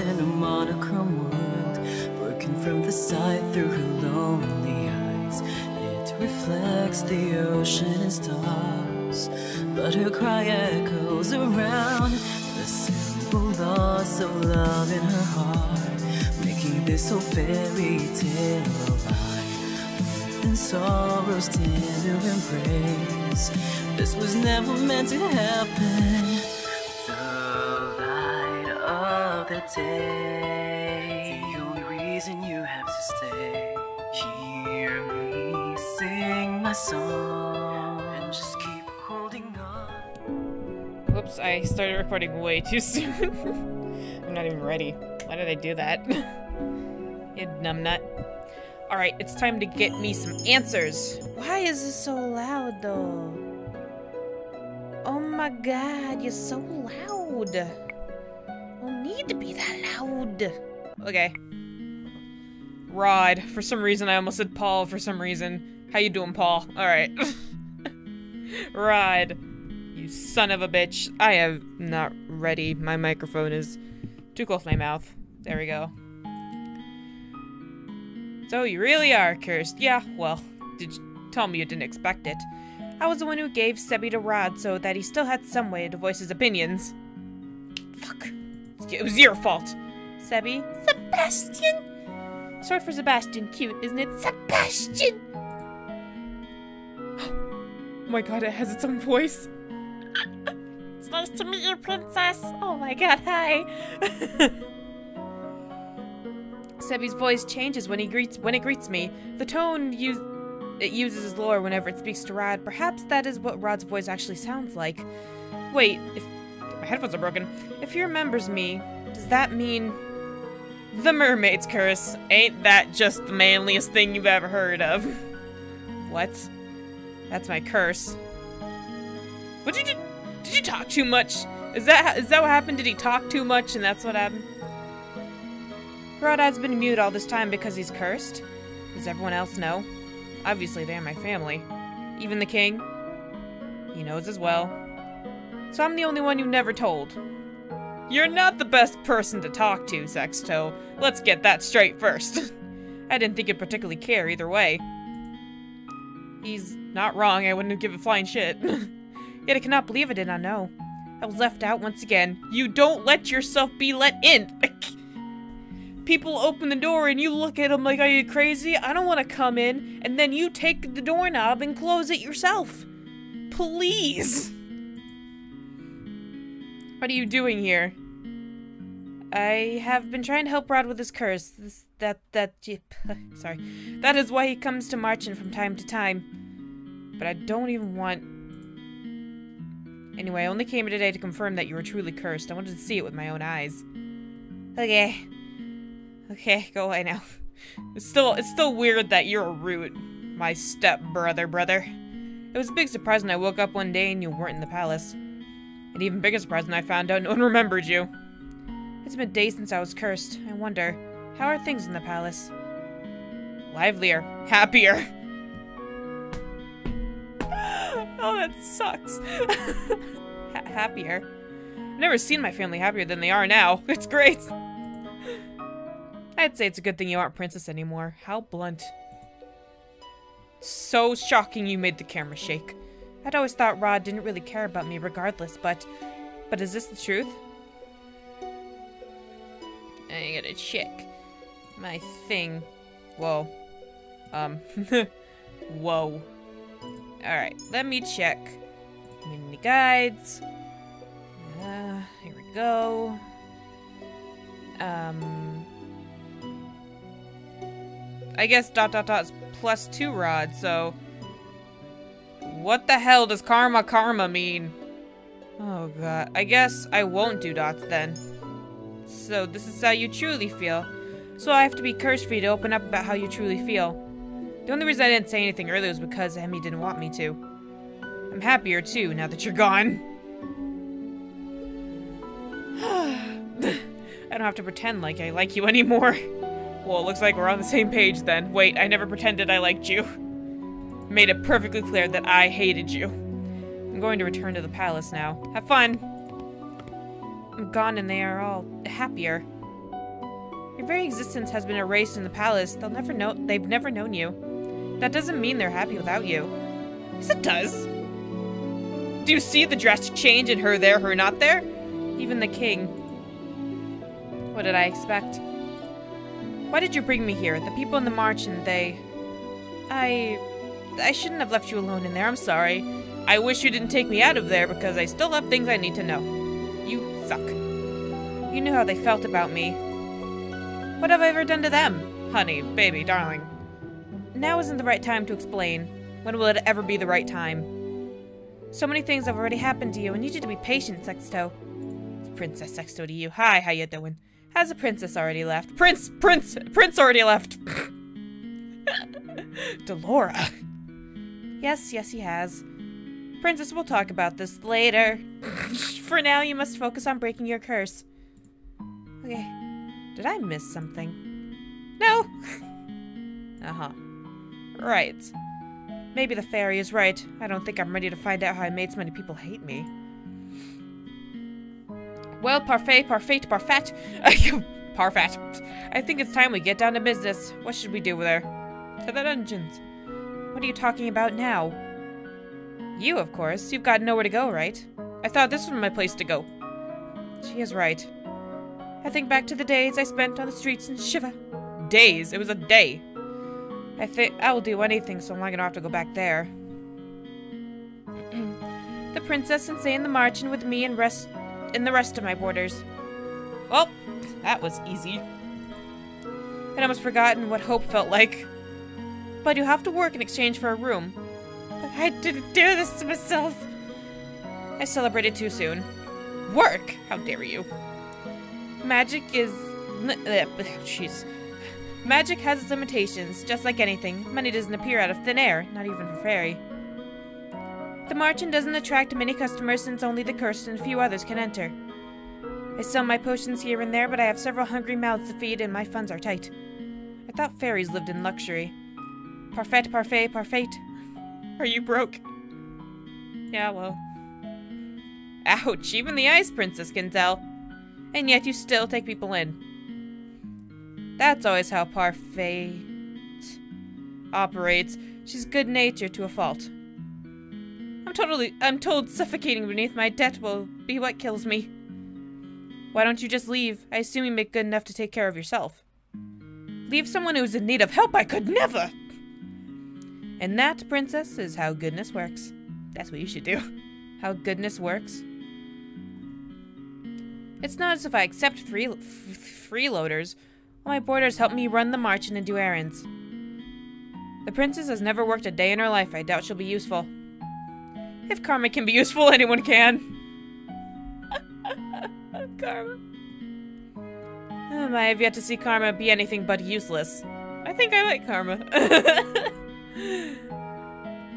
in a monochrome world, broken from the side through her lonely eyes. It reflects the ocean and stars, but her cry echoes around the simple loss of love in her heart, making this whole fairy tale alive. And sorrow's tender embrace, this was never meant to happen. The light of the day, the only reason you have to stay. Hear me sing my song and just keep holding on. Whoops, I started recording way too soon. I'm not even ready. Why did I do that? You numbnut. Alright, it's time to get me some answers. Why is this so loud, though? Oh my god, you're so loud. Don't need to be that loud. Okay. Rod. For some reason, I almost said Paul for some reason. How you doing, Paul? Alright. Rod. You son of a bitch. I am not ready. My microphone is too close to my mouth. There we go. So you really are cursed. Yeah, well, did you tell me you didn't expect it? I was the one who gave Sebi to Rod so that he still had some way to voice his opinions. Fuck. It was your fault. Sebi? Sebastian? Short for Sebastian. Cute, isn't it? Sebastian! Oh my god, it has its own voice. It's nice to meet you, princess. Oh my god, hi. Sebi's voice changes when it greets me. The tone it uses is lower whenever it speaks to Rod. Perhaps that is what Rod's voice actually sounds like. Wait, if my headphones are broken. If he remembers me, does that mean the mermaid's curse? Ain't that just the manliest thing you've ever heard of? What? That's my curse. What did you talk too much? Is that what happened? Did he talk too much and that's what happened? Rod has been mute all this time because he's cursed. Does everyone else know? Obviously, they're my family. Even the king? He knows as well. So I'm the only one you never told. You're not the best person to talk to, Sexto. Let's get that straight first. I didn't think you'd particularly care either way. He's not wrong, I wouldn't have given a flying shit. Yet I cannot believe I did not know. I was left out once again. You don't let yourself be let in! People open the door and you look at them like, are you crazy? I don't want to come in. And then you take the doorknob and close it yourself. Please. What are you doing here? I have been trying to help Rod with his curse. Sorry. That is why he comes to Marchen from time to time. But I don't even want... Anyway, I only came here today to confirm that you were truly cursed. I wanted to see it with my own eyes. Okay. Okay, go away now. It's still weird that you're a root. My step-brother. It was a big surprise when I woke up one day and you weren't in the palace. An even bigger surprise when I found out no one remembered you. It's been days since I was cursed. I wonder, how are things in the palace? Livelier. Happier. Oh, that sucks. Happier. I've never seen my family happier than they are now. It's great. I'd say it's a good thing you aren't princess anymore. How blunt. So shocking you made the camera shake. I'd always thought Rod didn't really care about me regardless, but is this the truth? I gotta check my thing. Whoa. Whoa. Alright, let me check. Mini guides. Here we go. I guess ... is +2 Rod, so... What the hell does karma mean? Oh god, I guess I won't do dots then. So this is how you truly feel. So I have to be cursed for you to open up about how you truly feel. The only reason I didn't say anything earlier was because Emmy didn't want me to. I'm happier too, now that you're gone. I don't have to pretend like I like you anymore. Well, it looks like we're on the same page then. Wait, I never pretended I liked you. Made it perfectly clear that I hated you. I'm going to return to the palace now. Have fun! I'm gone and they are all happier. Your very existence has been erased in the palace. They've never known you. That doesn't mean they're happy without you. Yes, it does. Do you see the drastic change in her there, her not there? Even the king. What did I expect? Why did you bring me here? The people in the march and they... I shouldn't have left you alone in there. I'm sorry. I wish you didn't take me out of there because I still have things I need to know. You suck. You knew how they felt about me. What have I ever done to them? Honey, baby, darling. Now isn't the right time to explain. When will it ever be the right time? So many things have already happened to you. I need you to be patient, Sexto. It's Princess Sexto to you. Hi, how you doing? Has the princess already left? Prince already left. Delora. Yes, he has. Princess, we'll talk about this later. For now, you must focus on breaking your curse. Okay. Did I miss something? No! Uh-huh. Right. Maybe the fairy is right. I don't think I'm ready to find out how I made so many people hate me. Well, parfait. Parfait. I think it's time we get down to business. What should we do with her? To the dungeons. What are you talking about now? You, of course. You've got nowhere to go, right? I thought this was my place to go. She is right. I think back to the days I spent on the streets in Shiva. Days? It was a day. I think I will do anything so I'm not gonna have to go back there. The princess and stay in the margin with me and the rest of my boarders. Well, that was easy. I'd almost forgotten what hope felt like. But you have to work in exchange for a room. But I didn't do this to myself. I celebrated too soon. Work? How dare you? Magic is... Jeez. Magic has its limitations, just like anything. Money doesn't appear out of thin air, not even for fairy. The margin doesn't attract many customers since only the cursed and a few others can enter. I sell my potions here and there, but I have several hungry mouths to feed and my funds are tight. I thought fairies lived in luxury. Parfait. Are you broke? Yeah, well. Ouch, even the Ice Princess can tell. And yet you still take people in. That's always how Parfait operates. She's good-natured to a fault. I'm told suffocating beneath my debt will be what kills me. Why don't you just leave? I assume you make good enough to take care of yourself. Leave someone who's in need of help? I could never! And that, princess, is how goodness works. That's what you should do. How goodness works. It's not as if I accept freeloaders. All my boarders help me run the march and do errands. The princess has never worked a day in her life. I doubt she'll be useful. If karma can be useful, anyone can. Karma. I have yet to see karma be anything but useless. I think I like karma.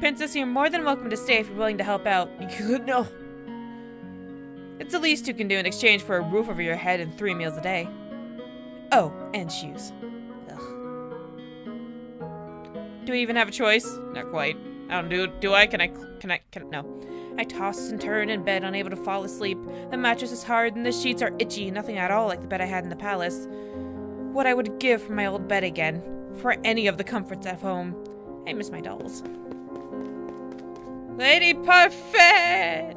Princess, you're more than welcome to stay if you're willing to help out. No. It's the least you can do in exchange for a roof over your head and 3 meals a day. Oh, and shoes. Ugh. Do I even have a choice? Not quite. I don't do I? Can I? No. I toss and turn in bed, unable to fall asleep. The mattress is hard and the sheets are itchy, nothing at all like the bed I had in the palace. What I would give for my old bed again. For any of the comforts at home. I miss my dolls. Lady Parfait!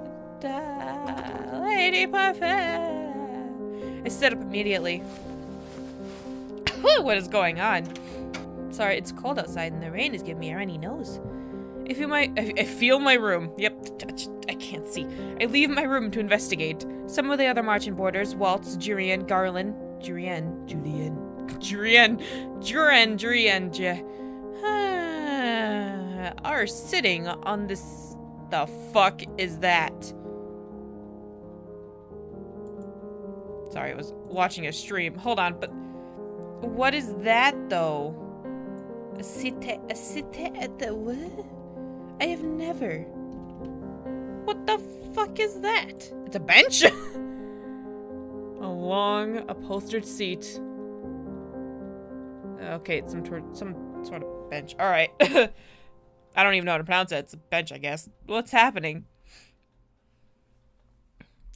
Lady Parfait! I stood up immediately. What is going on? Sorry, it's cold outside and the rain is giving me a runny nose. I feel my room. Yep, I can't see. I leave my room to investigate. Some of the other marching boarders, Waltz, Jurian, Garland, are sitting on this. The fuck is that? Sorry, I was watching a stream. Hold on, but what is that though? A cite at the what? I have never. What the fuck is that? It's a bench? A long upholstered seat. Okay, it's some sort of bench. Alright. I don't even know how to pronounce it. It's a bench, I guess. What's happening?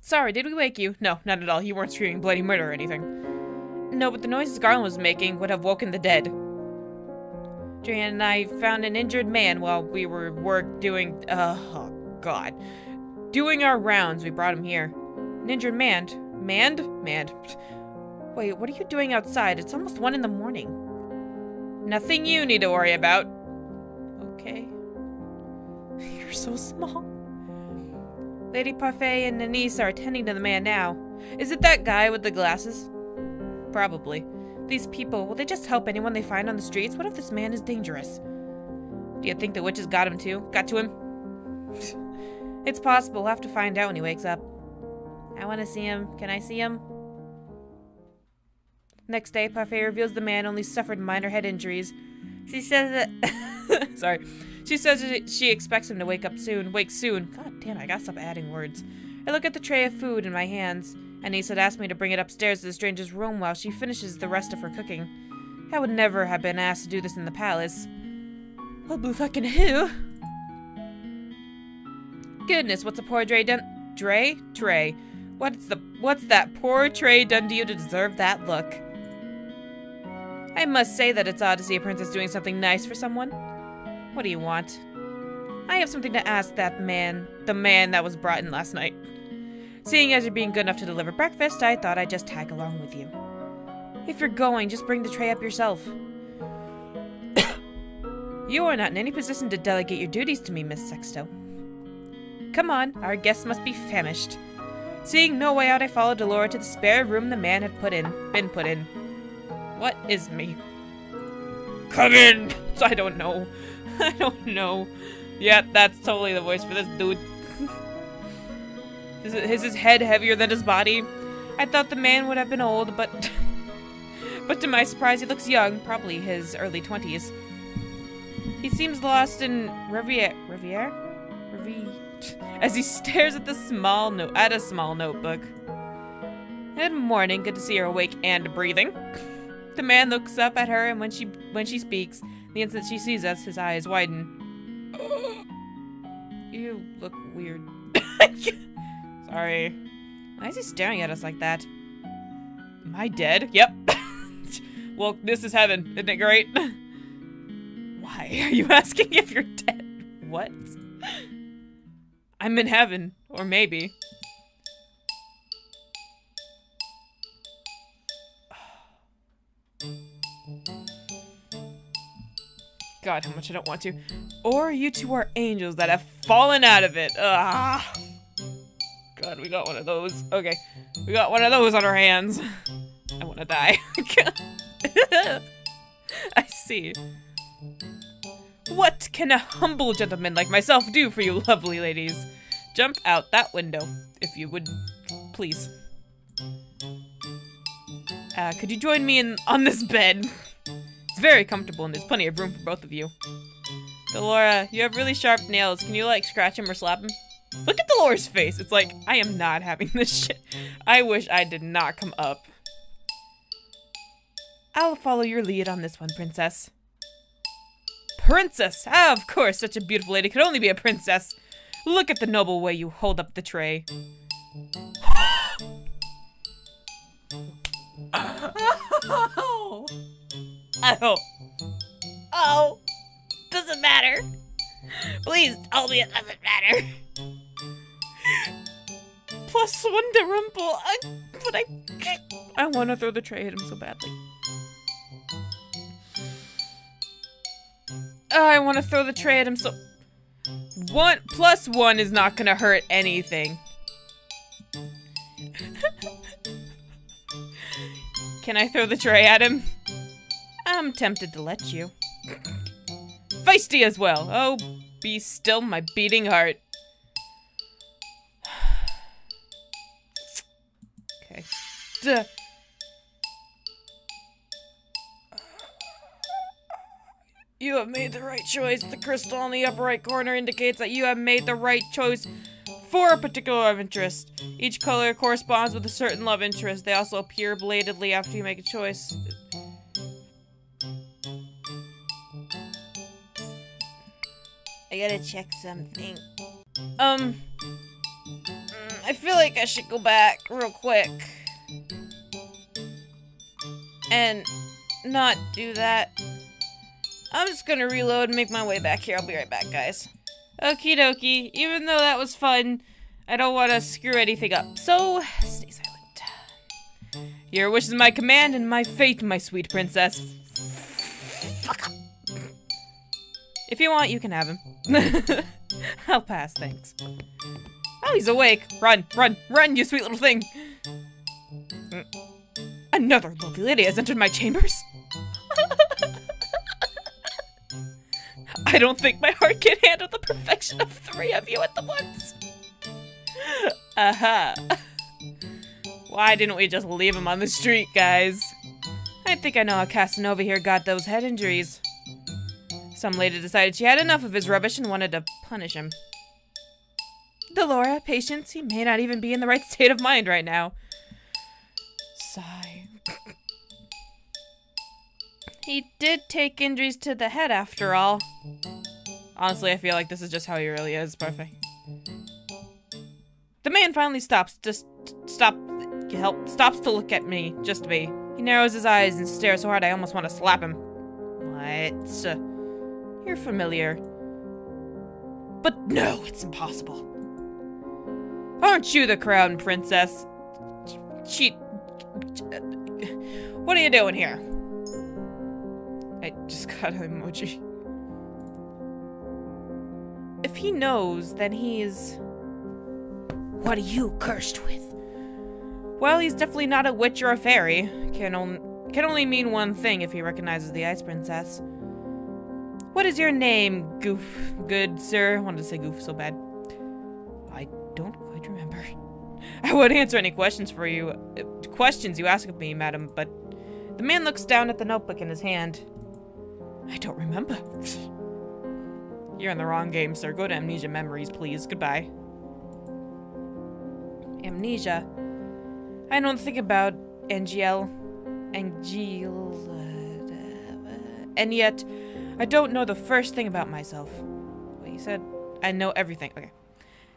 Sorry, did we wake you? No, not at all. You weren't screaming bloody murder or anything. No, but the noises Garland was making would have woken the dead. Julian and I found an injured man while we were doing our rounds. We brought him here. An injured man? Manned? Wait, what are you doing outside? It's almost 1 in the morning. Nothing you need to worry about. Okay. You're so small. Lady Parfait and Anise are attending to the man now. Is it that guy with the glasses? Probably. These people, will they just help anyone they find on the streets? What if this man is dangerous? Do you think the witches got him too? Got to him? It's possible. We'll have to find out when he wakes up. I want to see him. Can I see him? Next day, Parfait reveals the man only suffered minor head injuries. She says that... Sorry. She says that she expects him to wake soon. God damn, I gotta stop adding words. I look at the tray of food in my hands. Anise had asked me to bring it upstairs to the stranger's room while she finishes the rest of her cooking. I would never have been asked to do this in the palace. Oh, boo fucking who? Goodness, what's a poor Tray done? Tray. What's that poor Tray done to you to deserve that look? I must say that it's odd to see a princess doing something nice for someone. What do you want? I have something to ask that man, the man that was brought in last night. Seeing as you're being good enough to deliver breakfast, I thought I'd just tag along with you. If you're going, just bring the tray up yourself. You are not in any position to delegate your duties to me, Miss Sexto. Come on, our guests must be famished. Seeing no way out, I followed Delora to the spare room the man had been put in. What is me? Come in! I don't know. Yeah, that's totally the voice for this dude. Is his head heavier than his body? I thought the man would have been old, but to my surprise, he looks young, probably his early 20s. He seems lost in Riviere? As he stares at a small notebook. Good morning, good to see her awake and breathing. The man looks up at her, and when she speaks, the instant she sees us, his eyes widen. You look weird. Sorry. Why is he staring at us like that? Am I dead? Yep. Well, this is heaven. Isn't it great? Why are you asking if you're dead? What? I'm in heaven. Or maybe. God, how much I don't want to. Or you two are angels that have fallen out of it. Ugh. God, we got one of those. Okay. We got one of those on our hands. I want to die. I see. What can a humble gentleman like myself do for you lovely ladies? Jump out that window, if you would, please. Could you join me on this bed? It's very comfortable and there's plenty of room for both of you. Delora, you have really sharp nails. Can you, like, scratch him or slap him? Look at Delora's face. It's like, I am not having this shit. I wish I did not come up. I'll follow your lead on this one, princess. Princess! Ah, of course, such a beautiful lady could only be a princess. Look at the noble way you hold up the tray. Oh. Oh. Oh. Doesn't matter. Please tell me it doesn't matter. +1 to Rumple. I want to throw the tray at him so badly. I want to throw the tray at him so... +1 is not gonna hurt anything. Can I throw the tray at him? I'm tempted to let you. Feisty as well. Oh, be still my beating heart. Okay. Duh. You have made the right choice. The crystal in the upper right corner indicates that you have made the right choice for a particular love interest. Each color corresponds with a certain love interest. They also appear belatedly after you make a choice. I gotta check something. I feel like I should go back real quick. and not do that. I'm just gonna reload and make my way back here. I'll be right back, guys. Okie dokie. Even though that was fun, I don't want to screw anything up, so stay silent. Your wish is my command and my fate, my sweet princess. Fuck up. If you want, you can have him. I'll pass, thanks. Oh, he's awake. Run, run, run, you sweet little thing. Another lovely lady has entered my chambers. I don't think my heart can handle the perfection of 3 of you at the once. Aha. Why didn't we just leave him on the street, guys? I think I know how Casanova here got those head injuries. Some lady decided she had enough of his rubbish and wanted to punish him. Delora, patience, he may not even be in the right state of mind right now. Sigh. He did take injuries to the head after all. Honestly, I feel like this is just how he really is. Perfect. The man finally stops. Stops to look at me. Just me. He narrows his eyes and stares so hard I almost want to slap him. What? You're familiar. But no, it's impossible. Aren't you the crown princess? What are you doing here? I just got an emoji. If he knows, then he's... What are you cursed with? Well, he's definitely not a witch or a fairy. Can only mean one thing if he recognizes the Ice Princess. What is your name, good sir? I wanted to say goof so bad. I don't quite remember. I would answer any questions you ask of me, madam, but the man looks down at the notebook in his hand. I don't remember. You're in the wrong game, sir. Go to Amnesia Memories, please. Goodbye. Amnesia. I don't think about Angel, and yet I don't know the first thing about myself. What you said? I know everything. Okay.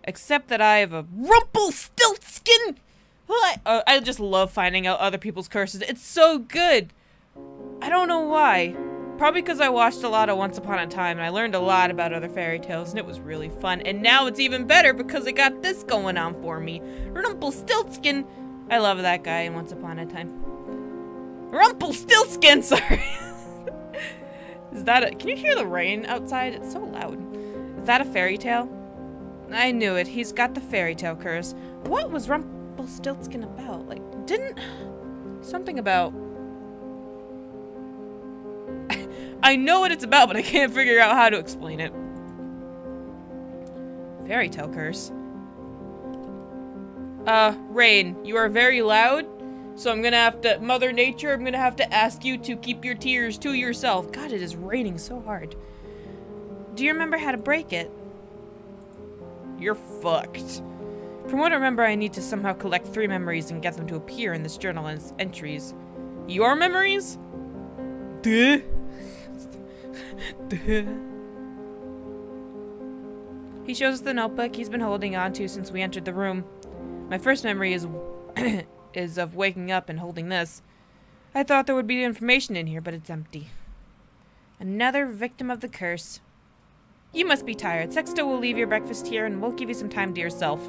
Except that I have a Rumpelstiltskin! I just love finding out other people's curses. It's so good! I don't know why. Probably because I watched a lot of Once Upon a Time and I learned a lot about other fairy tales and it was really fun. And now it's even better because I got this going on for me. Rumpelstiltskin! I love that guy in Once Upon a Time. Rumpelstiltskin! Sorry! Is that a... Can you hear the rain outside? It's so loud. Is that a fairy tale? I knew it. He's got the fairy tale curse. What was Rumpelstiltskin about? Like, didn't... Something about... I know what it's about, but I can't figure out how to explain it. Fairy tale curse. Rain, you are very loud, so I'm gonna have to... Mother Nature, I'm gonna have to ask you to keep your tears to yourself. God, it is raining so hard. Do you remember how to break it? You're fucked. From what I remember, I need to somehow collect 3 memories and get them to appear in this journal as entries. Your memories? Duh. Duh. He shows us the notebook he's been holding on to since we entered the room. My first memory is is of waking up and holding this. I thought there would be information in here, but it's empty. Another victim of the curse. You must be tired. Sexto will leave your breakfast here and we'll give you some time to yourself.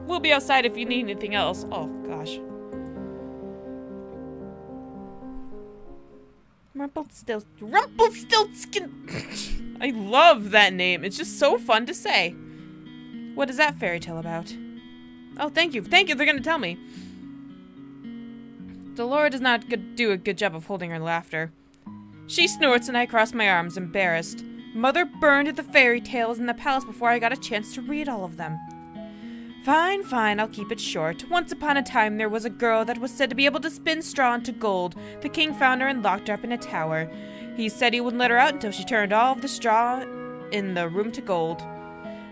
We'll be outside if you need anything else. Oh, gosh. Rumpelstiltskin. I love that name. It's just so fun to say. What is that fairy tale about? Oh, thank you. Thank you. They're going to tell me. Delora does not do a good job of holding her laughter. She snorts and I cross my arms, embarrassed. Mother burned the fairy tales in the palace before I got a chance to read all of them. Fine, fine, I'll keep it short. Once upon a time, there was a girl that was said to be able to spin straw into gold. The king found her and locked her up in a tower. He said he wouldn't let her out until she turned all of the straw in the room to gold.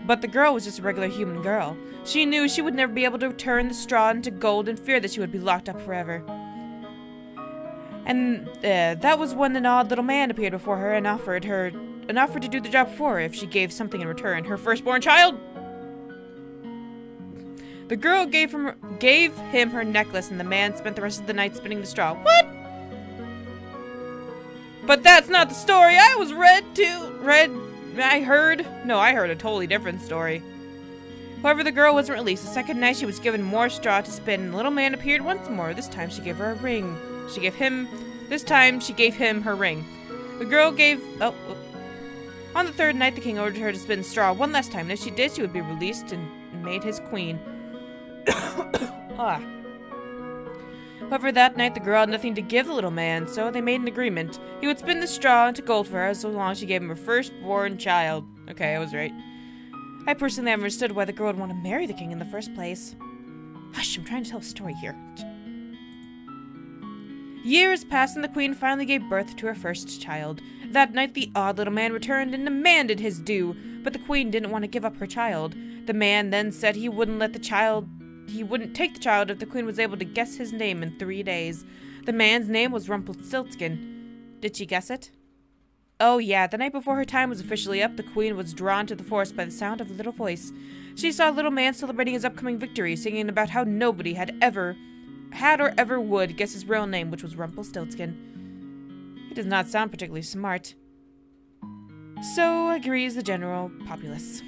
But the girl was just a regular human girl. She knew she would never be able to turn the straw into gold and feared that she would be locked up forever. And that was when an odd little man appeared before her and offered to do the job for her if she gave something in return. Her firstborn child? The girl gave him her necklace, and the man spent the rest of the night spinning the straw. What? But that's not the story I was I heard a totally different story. However, the girl wasn't released. The second night, she was given more straw to spin, and the little man appeared once more. This time, she gave her a ring. This time, she gave him her ring. The girl gave... On the third night, the king ordered her to spin straw one last time, and if she did, she would be released and made his queen. However, that night, the girl had nothing to give the little man, so they made an agreement. He would spin the straw into gold for her, so long as she gave him her firstborn child. Okay, I was right. I personally never understood why the girl would want to marry the king in the first place. Hush, I'm trying to tell a story here. Years passed, and the queen finally gave birth to her first child. That night, the odd little man returned and demanded his due, but the queen didn't want to give up her child. The man then said he wouldn't take the child if the queen was able to guess his name in 3 days. The man's name was Rumpelstiltskin. Did she guess it? Oh yeah, the night before her time was officially up, the queen was drawn to the forest by the sound of a little voice. She saw a little man celebrating his upcoming victory, singing about how nobody had or ever would guess his real name, which was Rumpelstiltskin. He does not sound particularly smart. So agrees the general populace.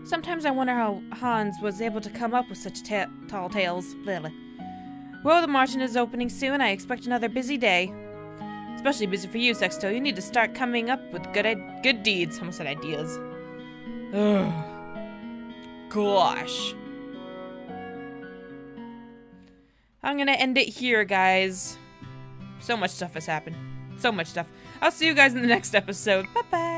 Sometimes I wonder how Hans was able to come up with such tall tales. Well, the Martin is opening soon. I expect another busy day. Especially busy for you, Sexto. You need to start coming up with good deeds. I almost said ideas. Ugh. Gosh. I'm gonna end it here, guys. So much stuff has happened. So much stuff. I'll see you guys in the next episode. Bye-bye.